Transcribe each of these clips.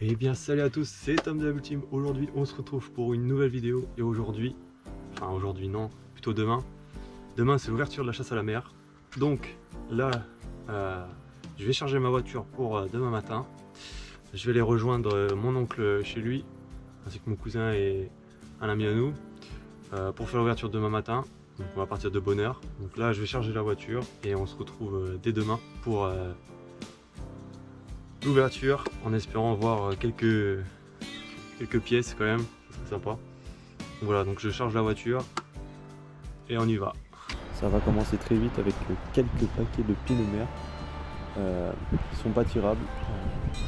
Eh bien salut à tous, c'est Tom de la Bull Team. Aujourd'hui on se retrouve pour une nouvelle vidéo et aujourd'hui non, plutôt demain. Demain c'est l'ouverture de la chasse à la mer. Donc là je vais charger ma voiture pour demain matin. Je vais aller rejoindre mon oncle chez lui ainsi que mon cousin et un ami à nous pour faire l'ouverture demain matin. Donc on va partir de bonne heure. Donc là je vais charger la voiture et on se retrouve dès demain pour l'ouverture, en espérant voir quelques pièces quand même, c'est sympa. Donc voilà, donc je charge la voiture et on y va. Ça va commencer très vite avec quelques paquets de pieds de mer qui sont pas tirables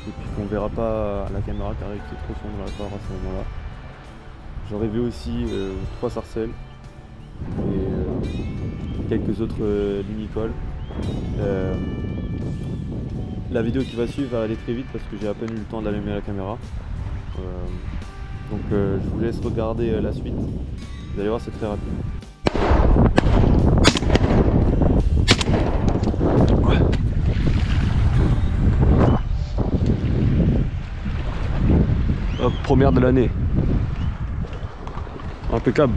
et puis qu'on verra pas à la caméra car il est trop sombre à part à ce moment là. J'aurais vu aussi 3 sarcelles et quelques autres limicoles. La vidéo qui va suivre va aller très vite parce que j'ai à peine eu le temps d'allumer la caméra. Donc je vous laisse regarder la suite. Vous allez voir, c'est très rapide. Ouais. Hop, première de l'année. Impeccable.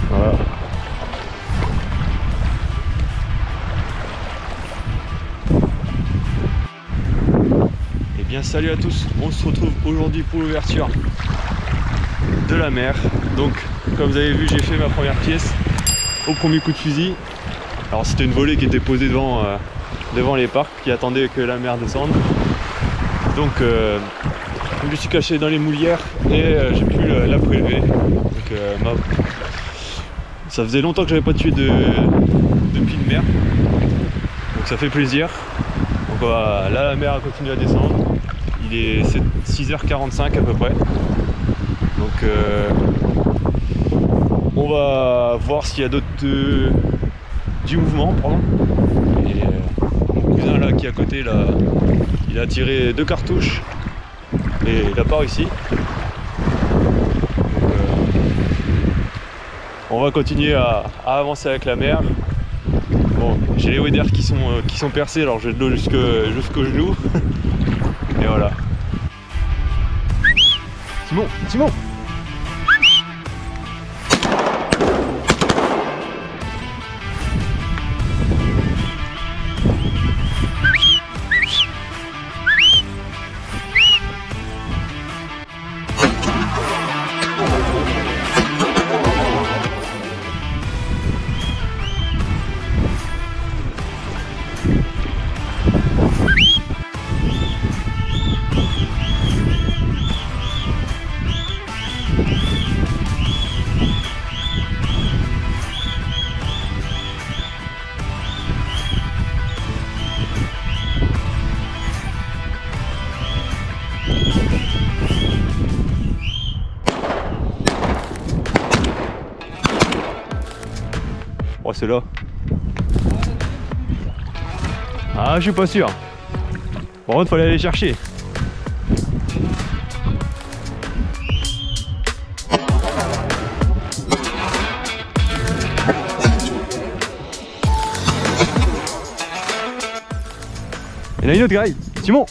Voilà. Et bien salut à tous, on se retrouve aujourd'hui pour l'ouverture de la mer. Donc comme vous avez vu, j'ai fait ma première pièce au premier coup de fusil. Alors c'était une volée qui était posée devant les parcs qui attendaient que la mer descende. Donc je me suis caché dans les moulières et j'ai pu la prélever. Donc, ça faisait longtemps que j'avais pas tué de pied de mer, donc ça fait plaisir. Donc là la mer a continué à descendre. Il est 6h45 à peu près. Donc on va voir s'il y a d'autres du mouvement, pardon. Et mon cousin là qui est à côté là, il a tiré 2 cartouches et il n'a pas réussi. Donc, on va continuer à avancer avec la mer. Bon, j'ai les waders qui sont percés, alors j'ai de l'eau jusqu'au genou. Et voilà. Simon. Oh, c'est là. Ah, je suis pas sûr. Par contre, fallait aller chercher. Il y en a une autre qui arrive. Simon.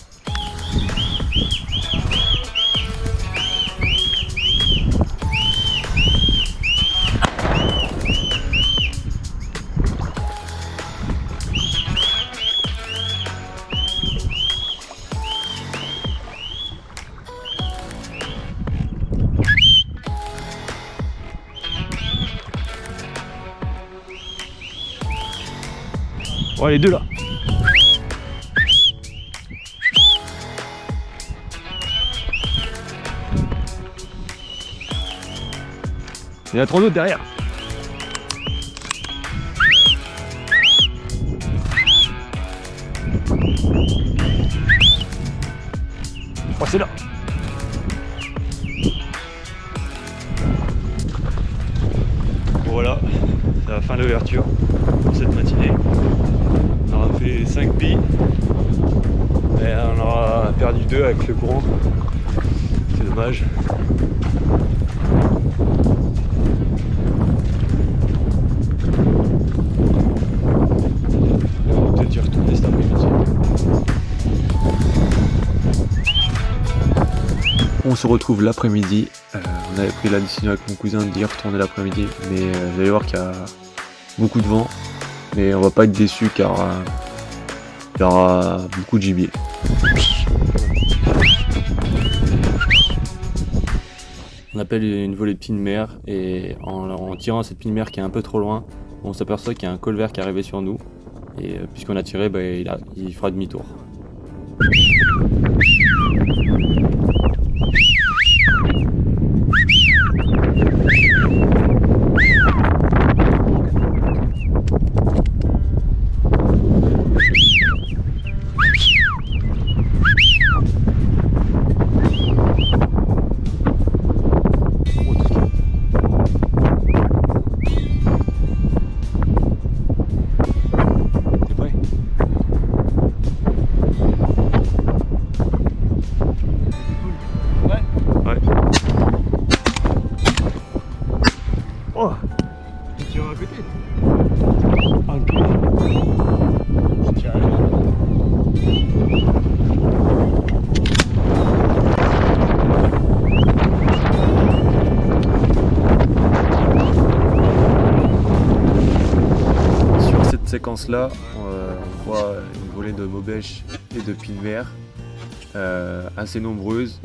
Oh, les deux là. Il y en a 3 autres derrière. Oh, c'est là. Voilà, c'est la fin de réouverture pour cette matinée. On aura fait 5 billes et on aura perdu 2 avec le courant. C'est dommage. On va peut-être y retourner cet après-midi. On se retrouve l'après-midi. On avait pris la décision avec mon cousin d'y retourner l'après-midi, mais vous allez voir qu'il y a beaucoup de vent, mais on va pas être déçu car il y aura beaucoup de gibier. On appelle une volée de pine mer et en tirant cette pine mer qui est un peu trop loin, on s'aperçoit qu'il y a un colvert qui est arrivé sur nous et puisqu'on a tiré, il fera demi-tour. Oh, tu tires à côté. Sur cette séquence là, on voit une volée de bobèches et de pine mer assez nombreuses.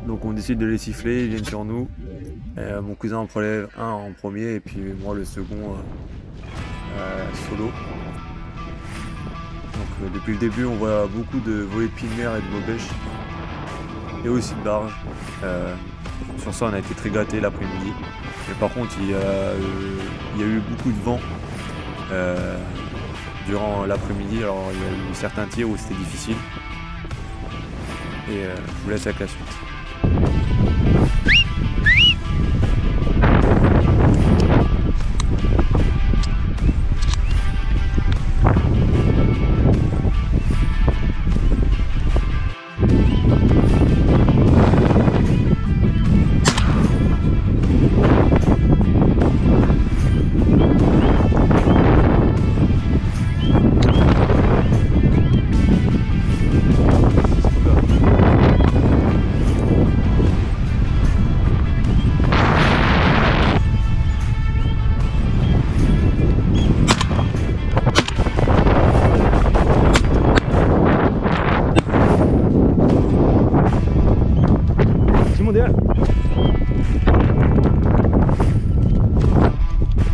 Donc on décide de les siffler, ils viennent sur nous. Mon cousin en prélève un en premier et puis moi le second solo. Donc depuis le début on voit beaucoup de volées de pine mer et de bobèches et aussi de barges. Sur ça on a été très gâtés l'après-midi. Mais par contre il y a eu beaucoup de vent durant l'après-midi. Alors il y a eu certains tirs où c'était difficile. Et je vous laisse avec la suite.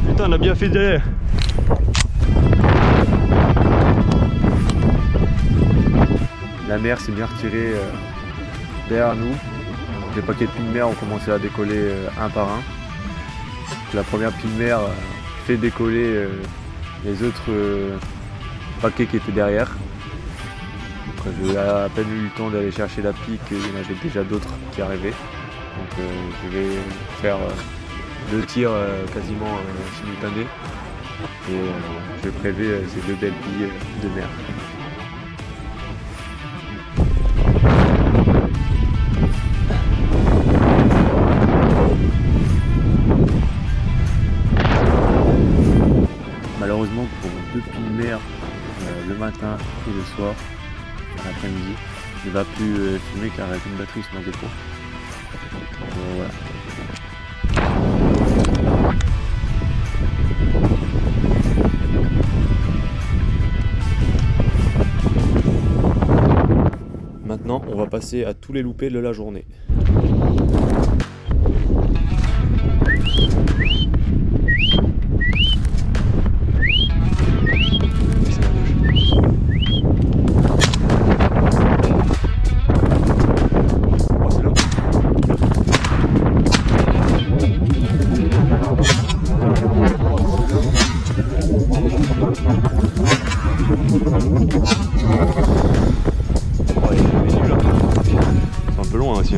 Putain, on a bien fait derrière. La mer s'est bien retirée derrière nous. Les paquets de pine mer ont commencé à décoller un par un. La première pine mer fait décoller les autres paquets qui étaient derrière. J'ai à peine eu le temps d'aller chercher la pique, il y en avait déjà d'autres qui arrivaient. Donc je vais faire 2 tirs quasiment simultanés et je vais prélever ces 2 belles billes de mer. Malheureusement pour 2 pines mer le matin et le soir, l'après-midi, il ne va plus filmer car avec une batterie sur ma GoPro. Voilà. Maintenant, on va passer à tous les loupés de la journée. C'est un peu loin aussi.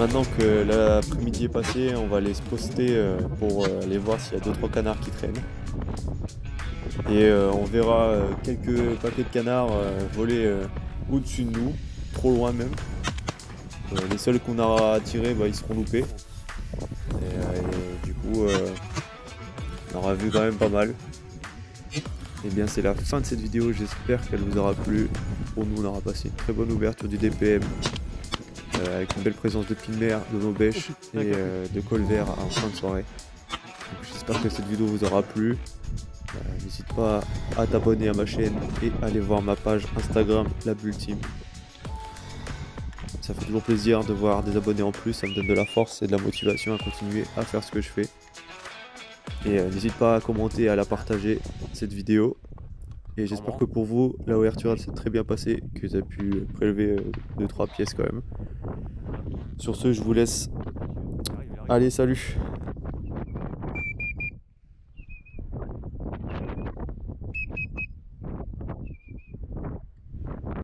maintenant que l'après-midi est passé, on va aller se poster pour aller voir s'il y a 2-3 canards qui traînent. Et on verra quelques paquets de canards voler au-dessus de nous, trop loin même. Les seuls qu'on aura attirés, ils seront loupés. Et du coup, on aura vu quand même pas mal. Et bien c'est la fin de cette vidéo, j'espère qu'elle vous aura plu. Pour nous, on aura passé une très bonne ouverture du DPM. Avec une belle présence de Pinmer, de Maubèche et de Colvert en fin de soirée. J'espère que cette vidéo vous aura plu. N'hésite pas à t'abonner à ma chaîne et aller voir ma page Instagram, la Bull Team. Ça fait toujours plaisir de voir des abonnés en plus, ça me donne de la force et de la motivation à continuer à faire ce que je fais. Et n'hésite pas à commenter et à la partager, cette vidéo. Et j'espère que pour vous, la ouverture s'est très bien passée, que tu as pu prélever 2-3 pièces quand même. Sur ce, je vous laisse. Allez, salut!